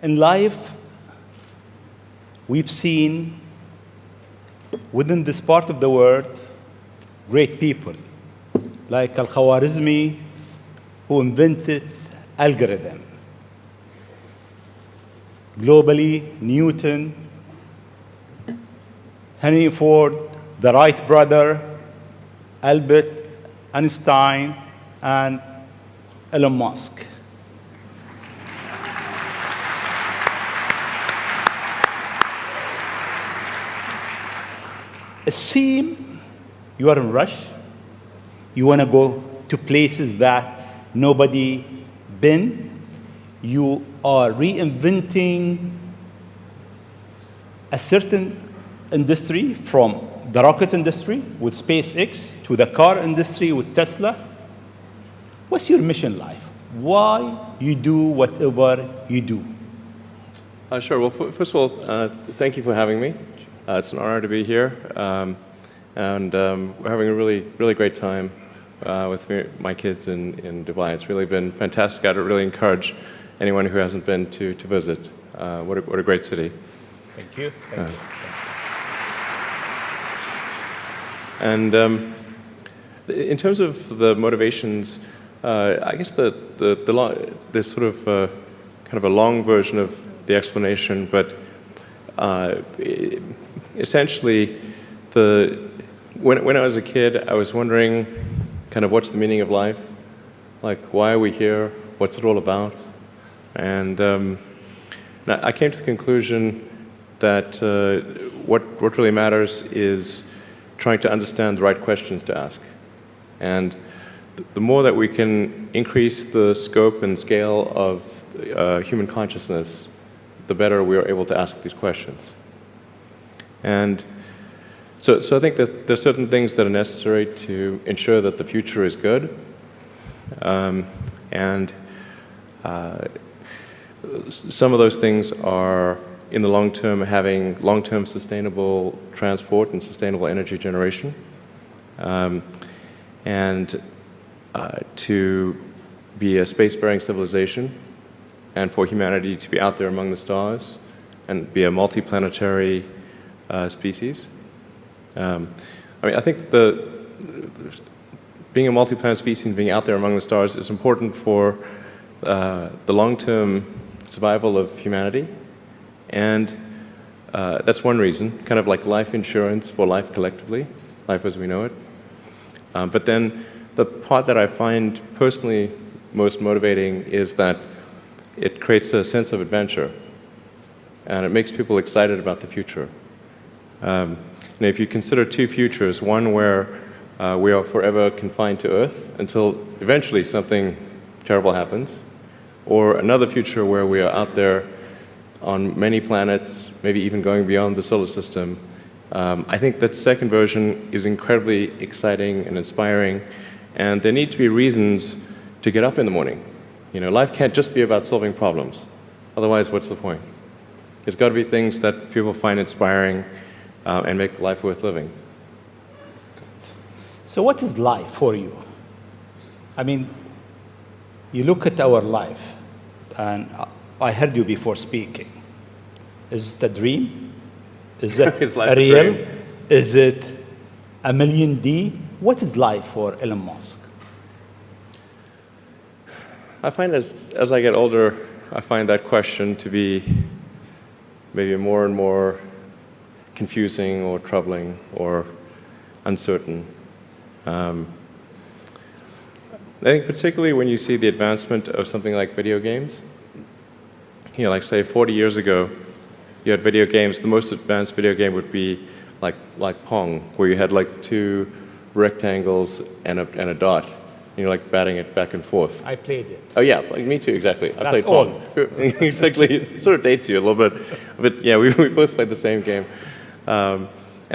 In life, we've seen within this part of the world great people like Al-Khwarizmi, who invented algorithm. Globally, Newton, Henry Ford, the Wright brother, Albert Einstein, and Elon Musk. It seems you are in a rush. You want to go to places that nobody been. You are reinventing a certain industry, from the rocket industry with SpaceX to the car industry with Tesla. What's your mission in life? Why you do whatever you do? Sure. Well, first of all, thank you for having me. It's an honor to be here, and we're having a really great time with my kids in Dubai. It's really been fantastic. I'd really encourage anyone who hasn't been to visit. What a great city. Thank you. Thank you. And in terms of the motivations, I guess the sort of kind of a long version of the explanation, but essentially, when I was a kid, I was wondering kind of what's the meaning of life, like why are we here, what's it all about, and I came to the conclusion that what really matters is trying to understand the right questions to ask. And the more that we can increase the scope and scale of human consciousness, the better we are able to ask these questions. And so I think that there's certain things that are necessary to ensure that the future is good. And some of those things are, in the long term, having long-term sustainable transport and sustainable energy generation, and to be a spacefaring civilization, and for humanity to be out there among the stars and be a multiplanetary species. I mean, I think being a multiplanetary species and being out there among the stars is important for the long-term survival of humanity. And that's one reason, kind of like life insurance for life collectively, life as we know it. But then the part that I find personally most motivating is that it creates a sense of adventure, and it makes people excited about the future. And if you consider two futures, one where we are forever confined to Earth until eventually something terrible happens, or another future where we are out there on many planets, maybe even going beyond the solar system, I think that second version is incredibly exciting and inspiring, and there need to be reasons to get up in the morning. You know, life can't just be about solving problems. Otherwise, what's the point? There's got to be things that people find inspiring and make life worth living. So what is life for you? I mean, you look at our life, and I heard you before speaking. Is it a dream? Is it Is life a real? dream? Is it a million D? What is life for Elon Musk? I find as I get older, I find that question to be maybe more and more confusing or troubling or uncertain. I think particularly when you see the advancement of something like video games, you know, like say 40 years ago, you had video games. The most advanced video game would be like Pong, where you had like two rectangles and a dot. You're like batting it back and forth. I played it. Oh yeah, like me too, exactly. I That's played Pong. Exactly. It sort of dates you a little bit, but yeah, we both played the same game, and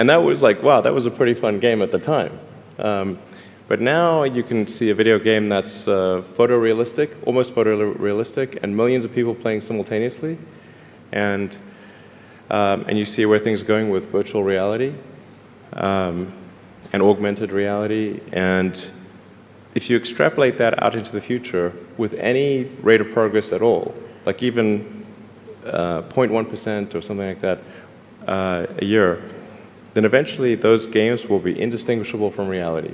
that was like, wow, that was a pretty fun game at the time. But now you can see a video game that's photorealistic, almost photorealistic, and millions of people playing simultaneously, and you see where things are going with virtual reality and augmented reality. And if you extrapolate that out into the future with any rate of progress at all, like even 0.1% or something like that a year, then eventually those games will be indistinguishable from reality.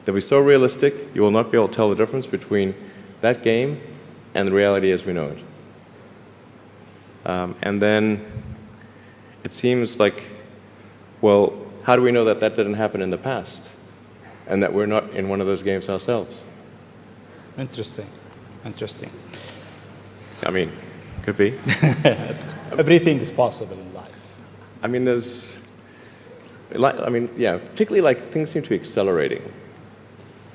They'll be so realistic, you will not be able to tell the difference between that game and the reality as we know it. And then it seems like, well, how do we know that that didn't happen in the past and that we're not in one of those games ourselves? Interesting. Interesting. I mean, could be. Everything is possible in life. I mean, yeah, particularly like things seem to be accelerating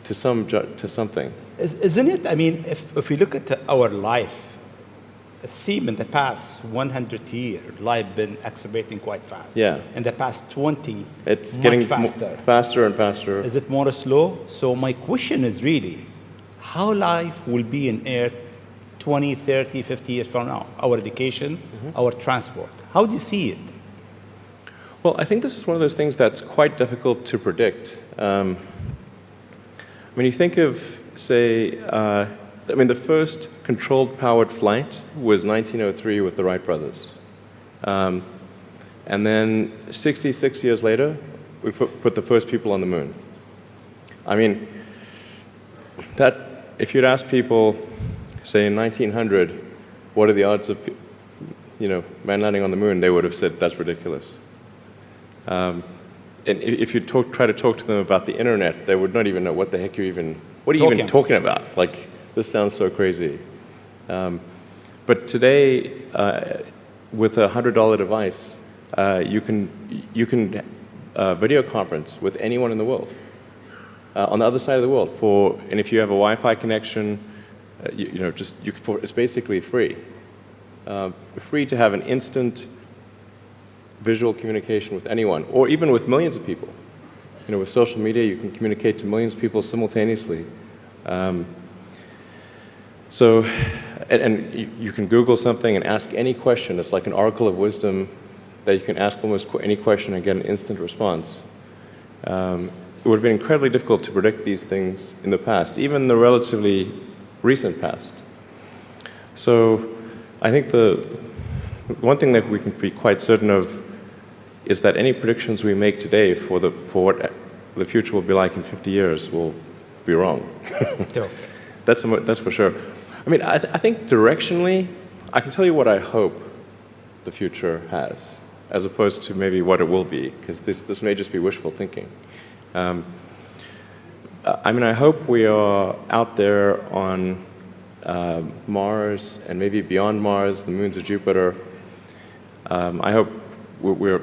to something. Isn't it? I mean, if we look at our life, it seems in the past 100 years, life been accelerating quite fast. Yeah. In the past 20, It's much getting faster. Faster and faster. Is it more slow? So my question is really, how life will be in Earth 20, 30, 50 years from now? Our education, our transport. How do you see it? Well, I think this is one of those things that's quite difficult to predict. When you think of, say, the first controlled powered flight was 1903 with the Wright brothers. And then 66 years later, we put the first people on the moon. I mean, if you'd ask people, say in 1900, what are the odds of, man landing on the moon, they would have said that's ridiculous. And if you try to talk to them about the internet, they would not even know what the heck what are you even talking about? Like, this sounds so crazy. But today, with a $100 device, you can video conference with anyone in the world, on the other side of the world. And if you have a Wi-Fi connection, it's basically free. Free to have an instant visual communication with anyone, or even with millions of people. With social media, you can communicate to millions of people simultaneously. You can Google something and ask any question. It's like an oracle of wisdom that you can ask almost any question and get an instant response. It would have been incredibly difficult to predict these things in the past, even the relatively recent past. So I think the one thing that we can be quite certain of is that any predictions we make today for what the future will be like in 50 years will be wrong. That's for sure. I mean, I think directionally, I can tell you what I hope the future has, as opposed to maybe what it will be, because this may just be wishful thinking. I hope we are out there on Mars and maybe beyond Mars, the moons of Jupiter. I hope we're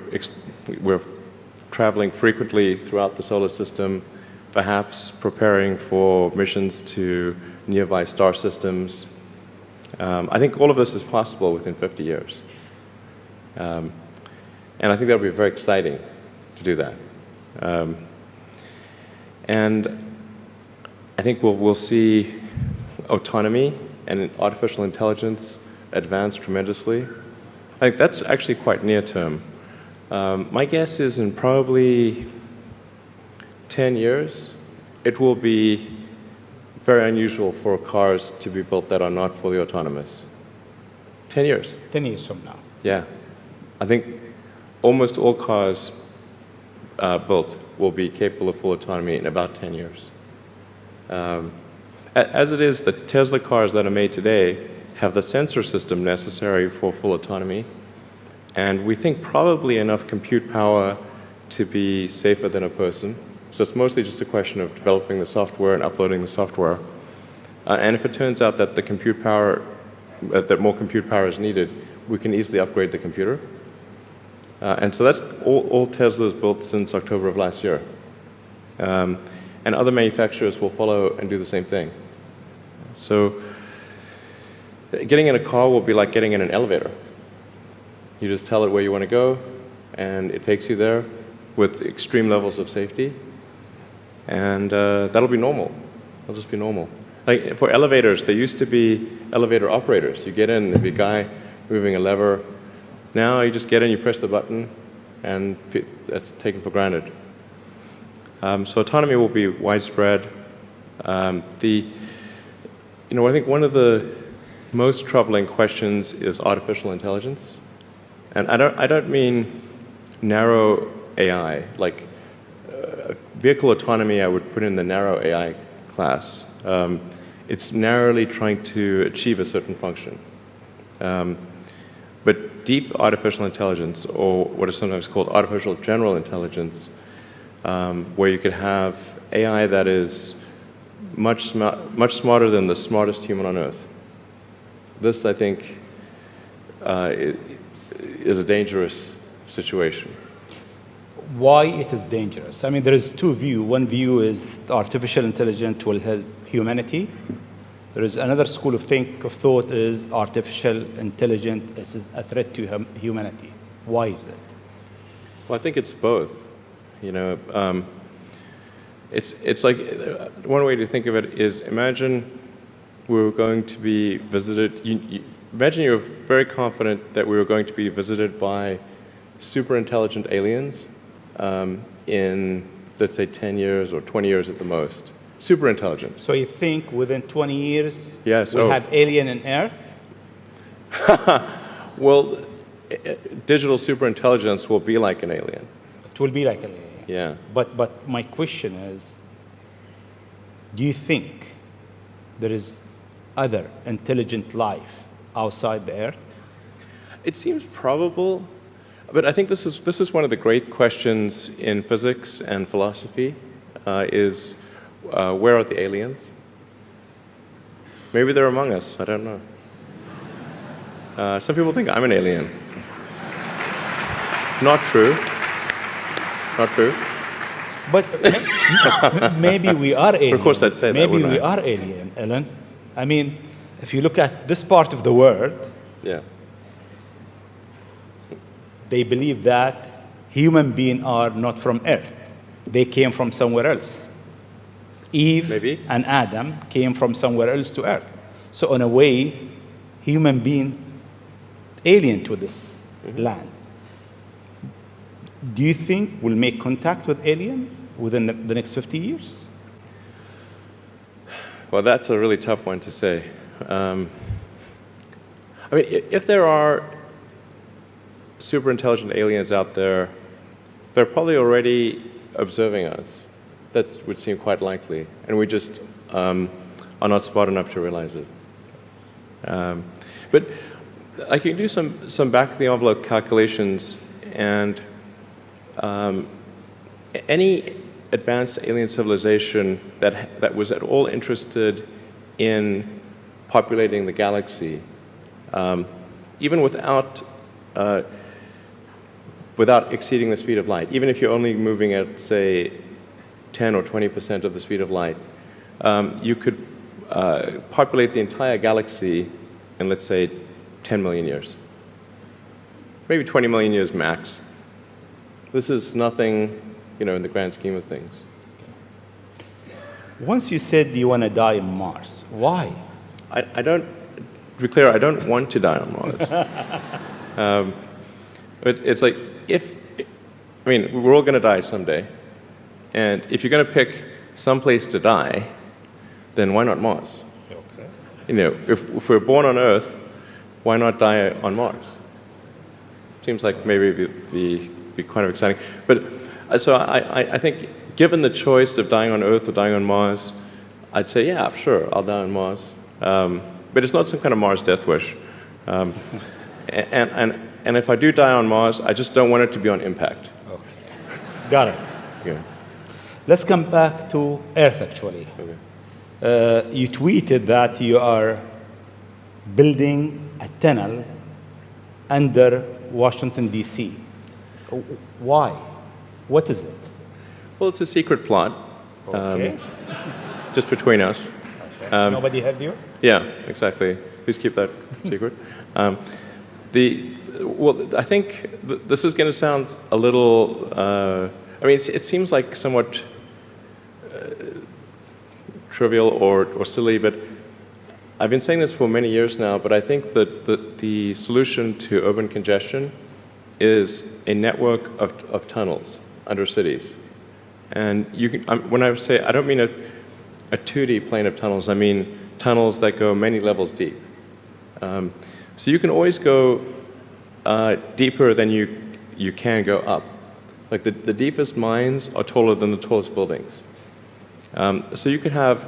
traveling frequently throughout the solar system, perhaps preparing for missions to nearby star systems. I think all of this is possible within 50 years. And I think that would be very exciting to do that. And I think we'll see autonomy and artificial intelligence advance tremendously. I think that's actually quite near term. My guess is in probably 10 years, it will be very unusual for cars to be built that are not fully autonomous. 10 years. 10 years from now. Yeah. I think almost all cars built will be capable of full autonomy in about 10 years. As it is, the Tesla cars that are made today have the sensor system necessary for full autonomy, and we think probably enough compute power to be safer than a person. So it's mostly just a question of developing the software and uploading the software. And if it turns out that that more compute power is needed, we can easily upgrade the computer. And so that's all Tesla's built since October of last year. And other manufacturers will follow and do the same thing. So getting in a car will be like getting in an elevator. You just tell it where you want to go, and it takes you there with extreme levels of safety. And that'll be normal. It'll just be normal. Like for elevators, there used to be elevator operators. You get in, there'd be a guy moving a lever. Now you just get in, you press the button, and that's taken for granted. So autonomy will be widespread. I think one of the most troubling questions is artificial intelligence. And I don't mean narrow AI, like vehicle autonomy I would put in the narrow AI class. It's narrowly trying to achieve a certain function. But deep artificial intelligence, or what is sometimes called artificial general intelligence, where you could have AI that is much smarter than the smartest human on Earth. This, I think, is a dangerous situation. Why it is dangerous? I mean, there is two views. One view is artificial intelligence will help humanity. There is another school of thought is artificial intelligence is a threat to humanity. Why is it? Well, I think it's both. You know, it's like one way to think of it is imagine we were going to be visited. Imagine you were very confident that we were going to be visited by super intelligent aliens in, let's say, 10 years or 20 years at the most. Super intelligent. So you think within 20 years yes, we'll have alien in Earth? Well, digital superintelligence will be like an alien. It will be like an alien. Yeah. But my question is, do you think there is other intelligent life outside the Earth? It seems probable, but I think this is one of the great questions in physics and philosophy, is where are the aliens? Maybe they're among us, I don't know. Some people think I'm an alien. Not true. Not true. But maybe we are alien. Of course I'd say that, maybe wouldn't we I? are alien, Ellen. I mean, if you look at this part of the world, Yeah. they believe that human beings are not from Earth. They came from somewhere else. Eve Maybe. and Adam came from somewhere else to Earth. So in a way, human being alien to this land. Do you think we'll make contact with alien within the next 50 years? Well, that's a really tough one to say. I mean, if there are super intelligent aliens out there, they're probably already observing us. That would seem quite likely, and we just are not smart enough to realize it. But I can do some back-of-the-envelope calculations, and any advanced alien civilization that was at all interested in populating the galaxy, even without exceeding the speed of light, even if you're only moving at, say, 10 or 20% of the speed of light, you could populate the entire galaxy in, let's say, 10 million years. Maybe 20 million years max. This is nothing, you know, in the grand scheme of things. Once you said you want to die on Mars, why? I don't, to be clear, I don't want to die on Mars. But it's like, I mean, we're all going to die someday. And if you're going to pick some place to die, then why not Mars? Okay. You know, if we're born on Earth, why not die on Mars? Seems like maybe it'd be kind of exciting. But so I think, given the choice of dying on Earth or dying on Mars, I'd say, yeah, sure, I'll die on Mars. But it's not some kind of Mars death wish. And if I do die on Mars, I just don't want it to be on impact. Okay. Got it. Yeah. Let's come back to Earth, actually. Okay. You tweeted that you are building a tunnel under Washington, D.C. Why? What is it? Well, it's a secret plot. Okay. Just between us. Okay. Nobody heard you? Yeah, exactly. Please keep that secret. Well, I think this is going to sound a little. I mean, it seems like somewhat trivial or silly, but I've been saying this for many years now. But I think that the solution to urban congestion is a network of tunnels under cities. And you can, when I say, I don't mean a 2D plane of tunnels. I mean tunnels that go many levels deep. So you can always go deeper than you can go up. Like the deepest mines are taller than the tallest buildings. So you could have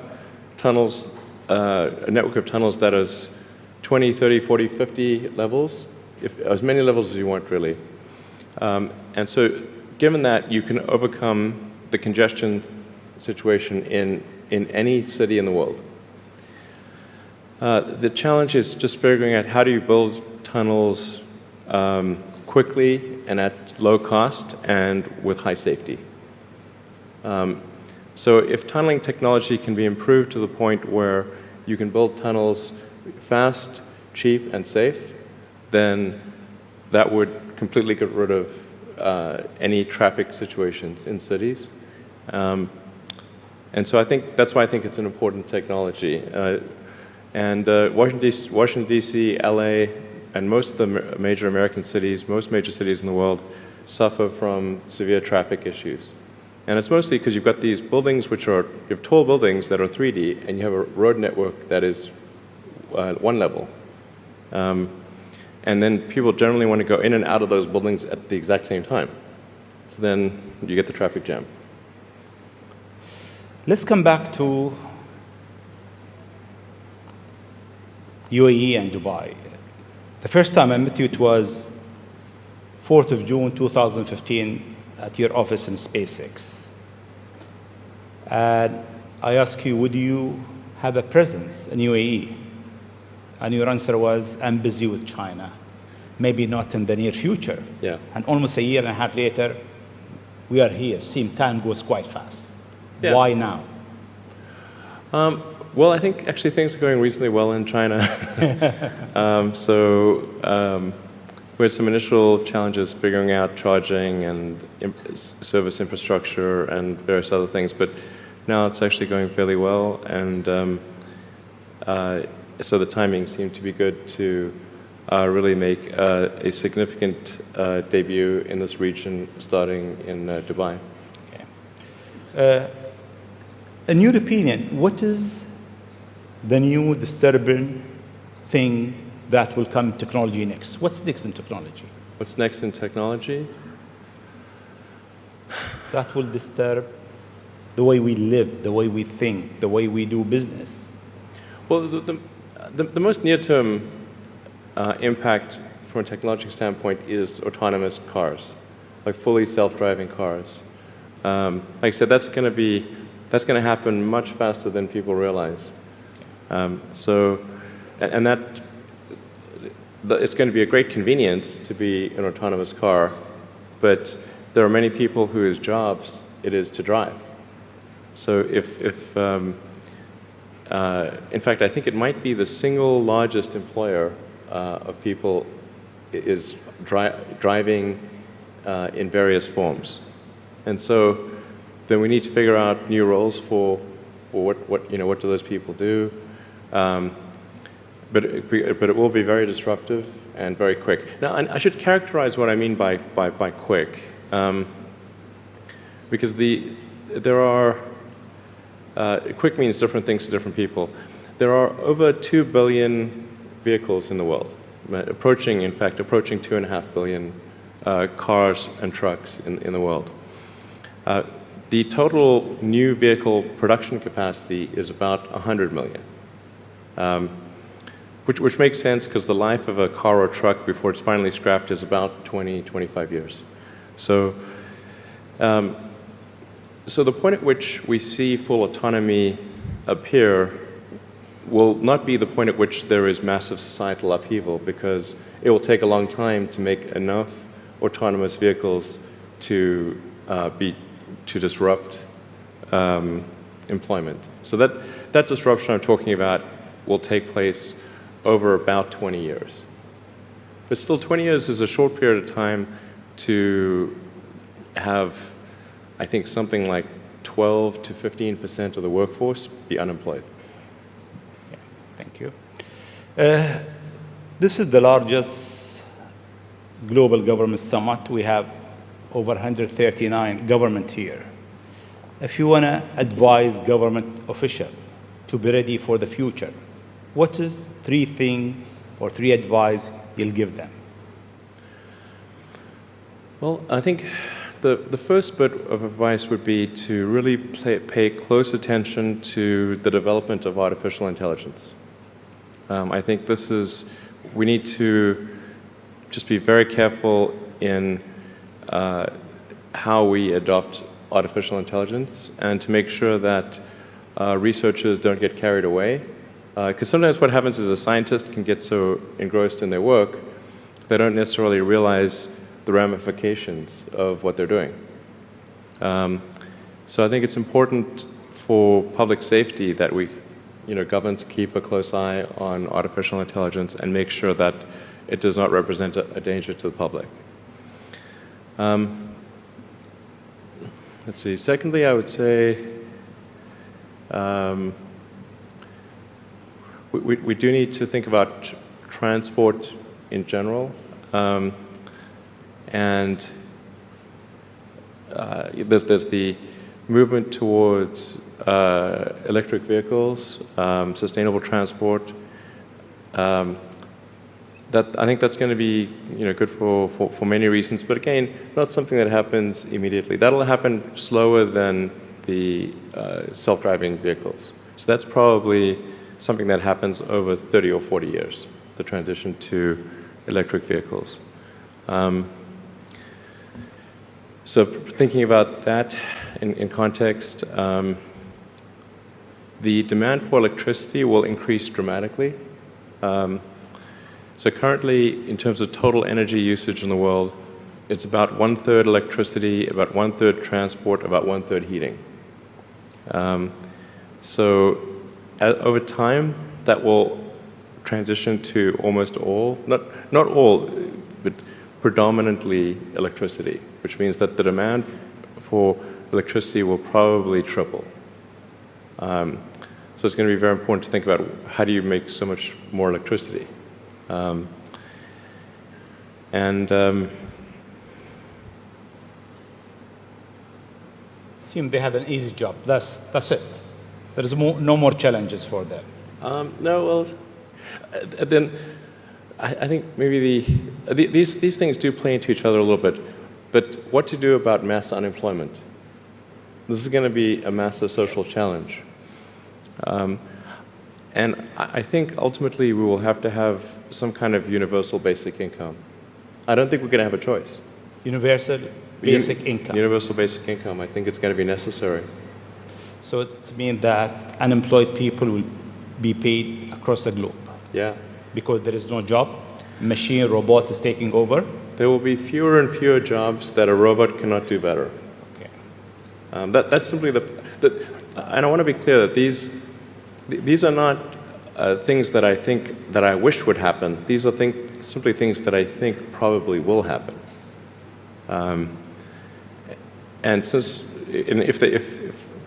tunnels, a network of tunnels that is 20, 30, 40, 50 levels, as many levels as you want, really. And so given that, you can overcome the congestion situation in any city in the world. The challenge is just figuring out how do you build tunnels quickly and at low cost and with high safety. So if tunneling technology can be improved to the point where you can build tunnels fast, cheap, and safe, then that would completely get rid of any traffic situations in cities. And so I think that's why I think it's an important technology. Washington, D.C., L.A., and most of the major American cities, most major cities in the world, suffer from severe traffic issues. And it's mostly because you've got these buildings which are, you have tall buildings that are 3D, and you have a road network that is one level. And then people generally want to go in and out of those buildings at the exact same time. So then you get the traffic jam. Let's come back to UAE and Dubai. The first time I met you, it was 4th of June, 2015, at your office in SpaceX. And I asked you, would you have a presence in UAE? And your answer was, I'm busy with China. Maybe not in the near future. Yeah. And almost a year and a half later, we are here. Seems time goes quite fast. Yeah. Why now? Well, I think actually things are going reasonably well in China. We had some initial challenges figuring out charging and service infrastructure and various other things, but now it's actually going fairly well, and so the timing seemed to be good to really make a significant debut in this region, starting in Dubai. Okay. In your opinion, what is the new disturbing thing that will come in technology next? What's next in technology? What's next in technology? That will disturb the way we live, the way we think, the way we do business. Well, the most near-term impact from a technological standpoint is autonomous cars, like fully self-driving cars. Like I said, that's going to happen much faster than people realize. It's going to be a great convenience to be an autonomous car, but there are many people whose jobs it is to drive. So in fact, I think it might be the single largest employer of people is driving in various forms. And so then we need to figure out new roles for what do those people do. But it will be very disruptive and very quick. Now, I should characterize what I mean by quick, because there are quick means different things to different people. There are over 2 billion vehicles in the world, approaching 2.5 billion cars and trucks in the world. The total new vehicle production capacity is about 100 million. Which makes sense because the life of a car or truck before it's finally scrapped is about 20, 25 years. So the point at which we see full autonomy appear will not be the point at which there is massive societal upheaval, because it will take a long time to make enough autonomous vehicles to disrupt employment. So that disruption I'm talking about will take place over about 20 years. But still, 20 years is a short period of time to have, I think, something like 12 to 15% of the workforce be unemployed. Yeah, thank you. This is the largest global government summit. We have over 139 government here. If you want to advise government officials to be ready for the future, what is 3 things or 3 advice you'll give them? Well, I think the first bit of advice would be to really pay close attention to the development of artificial intelligence. I think we need to just be very careful in how we adopt artificial intelligence and to make sure that researchers don't get carried away. Because sometimes what happens is a scientist can get so engrossed in their work, they don't necessarily realize the ramifications of what they're doing. So I think it's important for public safety that governments keep a close eye on artificial intelligence and make sure that it does not represent a danger to the public. Let's see. Secondly, I would say we do need to think about transport in general. And there's the movement towards electric vehicles, sustainable transport. I think that's going to be good for many reasons, but again, not something that happens immediately. That'll happen slower than the self-driving vehicles. So that's probably something that happens over 30 or 40 years, the transition to electric vehicles. So thinking about that in context, the demand for electricity will increase dramatically. So currently, in terms of total energy usage in the world, it's about 1/3 electricity, about 1/3 transport, about 1/3 heating. So over time, that will transition to almost all, not all, but predominantly electricity, which means that the demand for electricity will probably triple. So it's going to be very important to think about how do you make so much more electricity. Seem they have an easy job. That's it. There is no more challenges for them. No, well, then I think maybe these things do play into each other a little bit. But what to do about mass unemployment? This is going to be a massive social challenge. And I think ultimately we will have to have some kind of universal basic income. I don't think we're going to have a choice. Universal basic income. Universal basic income. I think it's going to be necessary. So it means that unemployed people will be paid across the globe. Yeah. Because there is no job, robot is taking over. There will be fewer and fewer jobs that a robot cannot do better. Okay. That's simply and I want to be clear that these are not things that I think that I wish would happen. These are simply things that I think probably will happen. And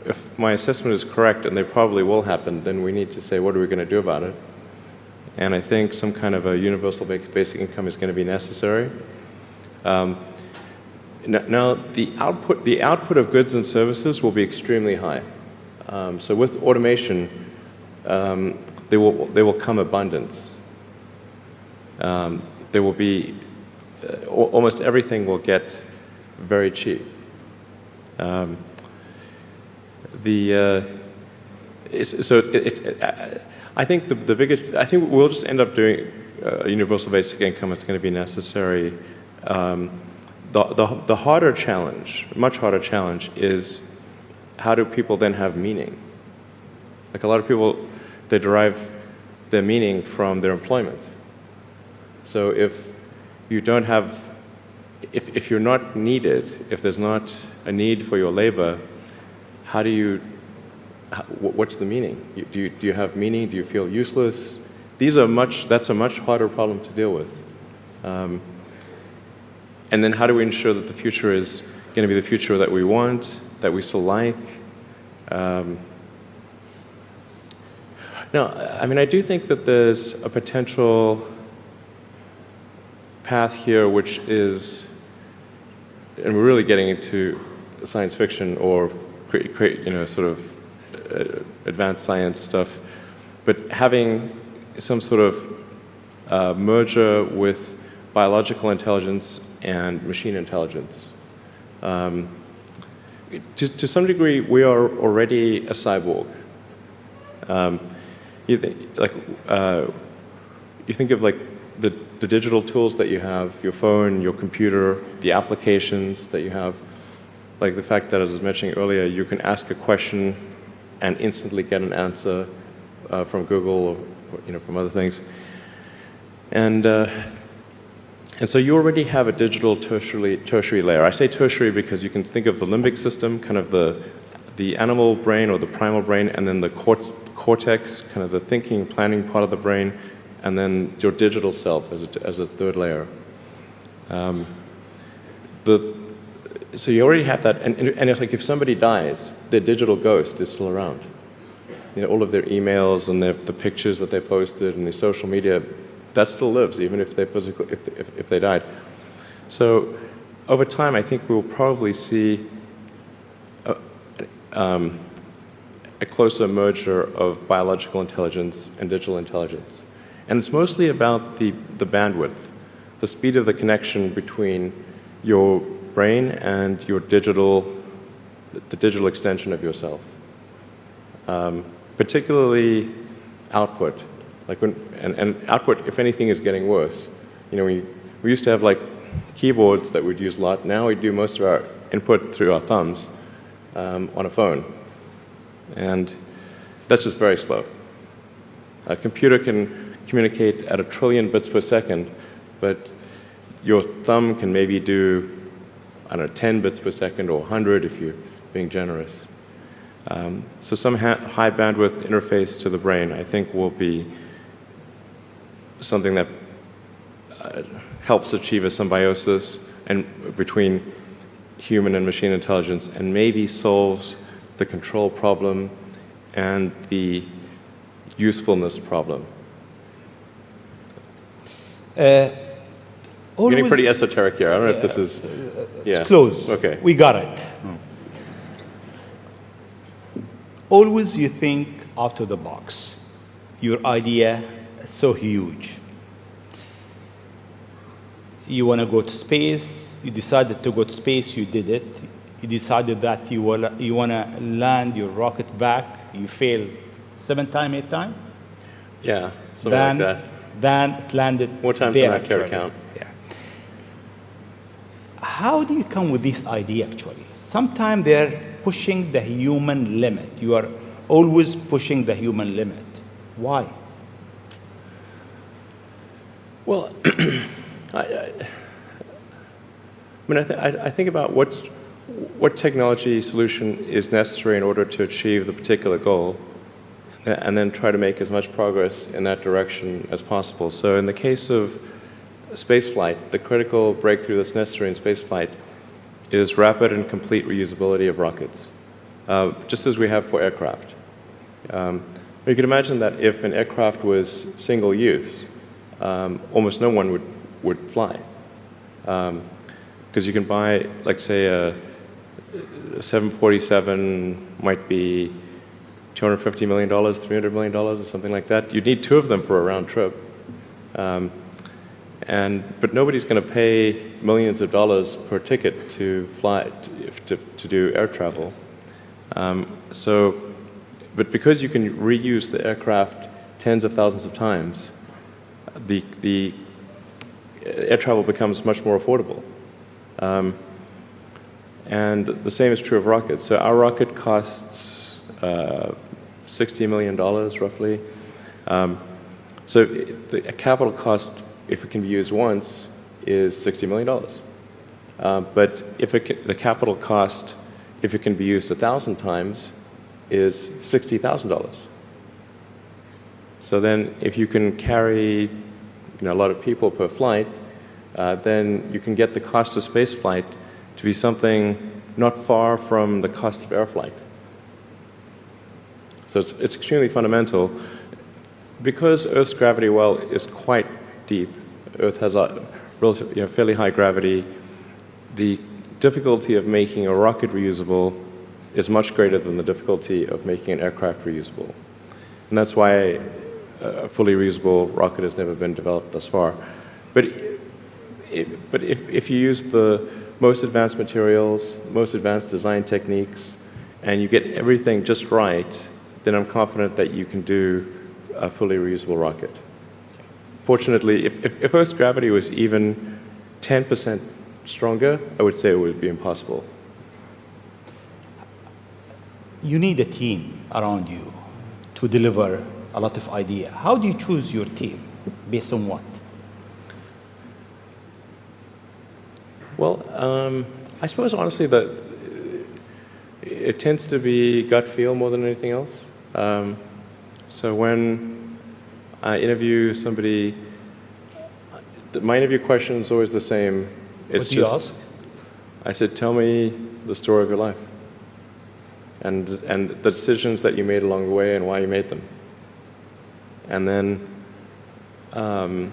if my assessment is correct and they probably will happen, then we need to say, what are we going to do about it? And I think some kind of a universal basic income is going to be necessary. Now, the output of goods and services will be extremely high. So with automation, there will come abundance. There will be almost everything will get very cheap. I think I think we'll just end up doing a universal basic income. It's going to be necessary. The harder challenge, much harder challenge, is how do people then have meaning? Like a lot of people, they derive their meaning from their employment. So if you don't have, if you're not needed, if there's not a need for your labor, how do you? What's the meaning? Do you have meaning? Do you feel useless? That's a much harder problem to deal with. And then how do we ensure that the future is going to be the future that we want, that we still like? No, I mean, I do think that there's a potential path here which is, and we're really getting into science fiction or sort of advanced science stuff, but having some sort of merger with biological intelligence and machine intelligence. To some degree, we are already a cyborg. You think of like the digital tools that you have, your phone, your computer, the applications that you have, like the fact that, as I was mentioning earlier, you can ask a question and instantly get an answer from Google or from other things. And so you already have a digital tertiary layer. I say tertiary because you can think of the limbic system, kind of the animal brain or the primal brain, and then the cortex, kind of the thinking, planning part of the brain, and then your digital self as a third layer. So you already have that, and it's like if somebody dies, their digital ghost is still around. All of their emails and the pictures that they posted and the social media, that still lives, even if they died. So over time, I think we'll probably see a closer merger of biological intelligence and digital intelligence. And it's mostly about the bandwidth, the speed of the connection between your brain and the digital extension of yourself. Particularly output. And output, if anything, is getting worse. We used to have like keyboards that we'd use a lot. Now we do most of our input through our thumbs on a phone. And that's just very slow. A computer can communicate at 1 trillion bits per second, but your thumb can maybe do, 10 bits per second or 100 if you're being generous. So some high bandwidth interface to the brain, I think, will be something that helps achieve a symbiosis between human and machine intelligence, and maybe solves the control problem and the usefulness problem. Getting pretty esoteric here. I don't know if this is... It's close. Okay. We got it. Always you think out of the box. Your idea is so huge. You want to go to space. You decided to go to space. You did it. You decided that you want to land your rocket back. You failed 7 times, 8 times. Yeah, something like that. Then it landed. More times than I care to count. Yeah. How do you come with this idea, actually? Sometimes they're pushing the human limit. You are always pushing the human limit. Why? Well, I think about what technology solution is necessary in order to achieve the particular goal, and then try to make as much progress in that direction as possible. So in the case of spaceflight, the critical breakthrough that's necessary in spaceflight is rapid and complete reusability of rockets, just as we have for aircraft. You can imagine that if an aircraft was single use, almost no one would fly. Because you can buy, like, say, a 747 might be $250 million, $300 million, or something like that. You'd need 2 of them for a round trip. But nobody's going to pay millions of dollars per ticket to fly, to do air travel. But because you can reuse the aircraft tens of thousands of times, the air travel becomes much more affordable. And the same is true of rockets. So our rocket costs $60 million, roughly. So the capital cost, if it can be used once, is $60 million. But if the capital cost, if it can be used 1,000 times, is $60,000. So then if you can carry a lot of people per flight, then you can get the cost of space flight to be something not far from the cost of air flight. So it's extremely fundamental. Because Earth's gravity well is quite deep, Earth has a relatively, fairly high gravity, the difficulty of making a rocket reusable is much greater than the difficulty of making an aircraft reusable. And that's why a fully reusable rocket has never been developed thus far. But if you use the most advanced materials, most advanced design techniques, and you get everything just right, then I'm confident that you can do a fully reusable rocket. Fortunately, if Earth's gravity was even 10% stronger, I would say it would be impossible. You need a team around you to deliver a lot of ideas. How do you choose your team? Based on what? Well, I suppose honestly that it tends to be gut feel more than anything else. So when I interview somebody, my interview question is always the same. It's What do you ask? I said, tell me the story of your life. And the decisions that you made along the way and why you made them. And then, and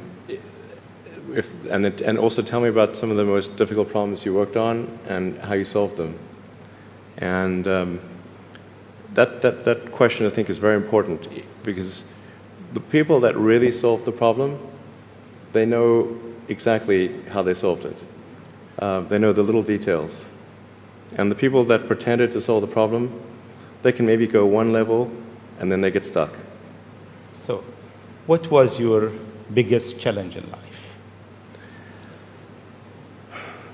also tell me about some of the most difficult problems you worked on and how you solved them. And that question, I think, is very important because the people that really solved the problem, they know exactly how they solved it. They know the little details. And the people that pretended to solve the problem, they can maybe go one level and then they get stuck. So, what was your biggest challenge in life?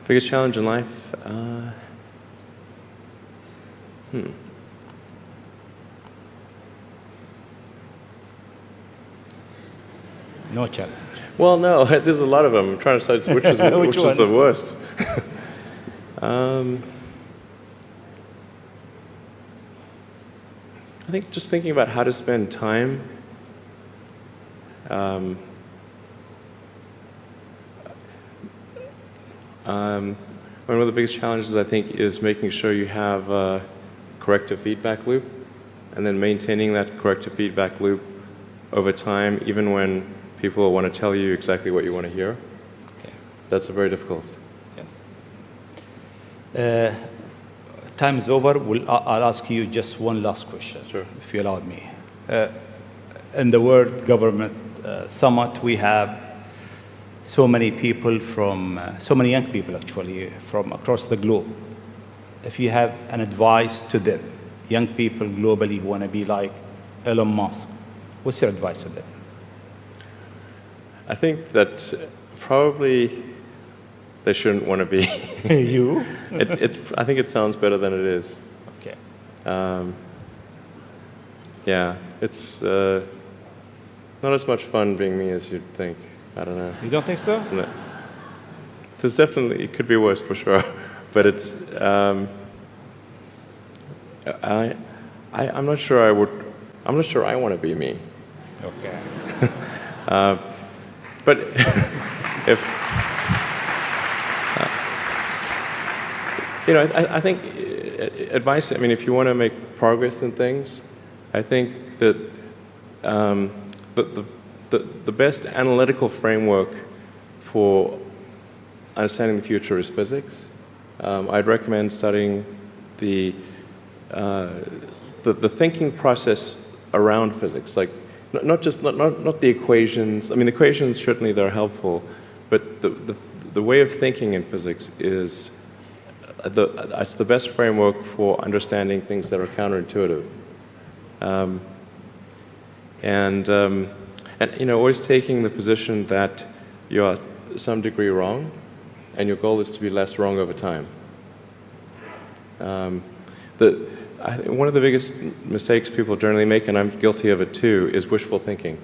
Biggest challenge in life? No challenge. Well, no, there's a lot of them. I'm trying to decide which is which is the worst. I think just thinking about how to spend time. One of the biggest challenges, I think, is making sure you have a corrective feedback loop, and then maintaining that corrective feedback loop over time, even when people want to tell you exactly what you want to hear. Okay. That's very difficult. Yes. Time is over. I'll ask you just one last question, Sure. if you allow me. In the World Government Summit, we have so many people so many young people actually, from across the globe. If you have an advice to them, young people globally who want to be like Elon Musk, what's your advice to them? I think that probably they shouldn't want to be. You? I think it sounds better than it is. Okay. Yeah, it's not as much fun being me as you'd think. I don't know. You don't think so? No. There's definitely, it could be worse for sure, but it's, I'm not sure I'm not sure I want to be me. Okay. But if, you know, I think advice, I mean, if you want to make progress in things, I think that the best analytical framework for understanding the future is physics. I'd recommend studying the thinking process around physics, like not the equations. I mean, the equations certainly they're helpful, but the way of thinking in physics is it's the best framework for understanding things that are counterintuitive. And you know, always taking the position that you're to some degree wrong, and your goal is to be less wrong over time. One of the biggest mistakes people generally make, and I'm guilty of it too, is wishful thinking.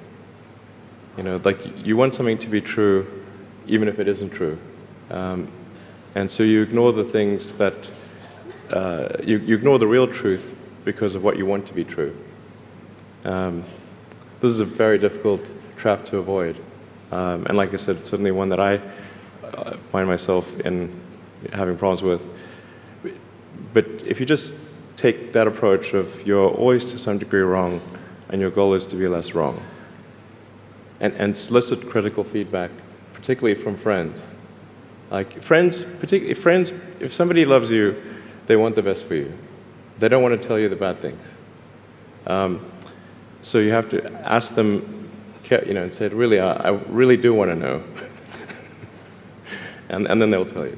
You know, like you want something to be true, even if it isn't true. And so you ignore the things that, you ignore the real truth because of what you want to be true. This is a very difficult trap to avoid. And like I said, it's certainly one that I find myself in having problems with. But if you just take that approach of you're always to some degree wrong, and your goal is to be less wrong, and solicit critical feedback, particularly from friends. Like friends, particularly friends, if somebody loves you, they want the best for you. They don't want to tell you the bad things. So you have to ask them and said, really, I really do want to know. and then they'll tell you.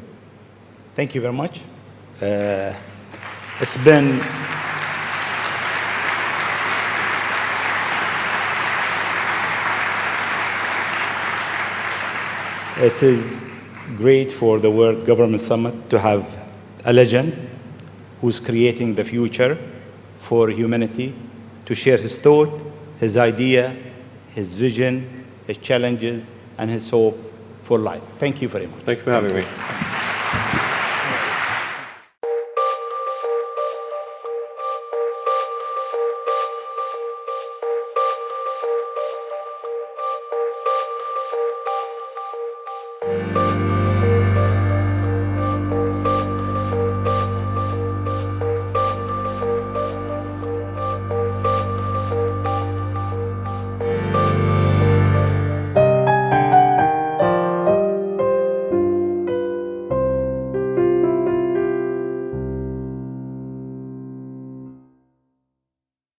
Thank you very much. It's been It is great for the World Government Summit to have a legend who's creating the future for humanity to share his thought, his idea, his vision, his challenges, and his hope for life. Thank you very much. Thank you for having me.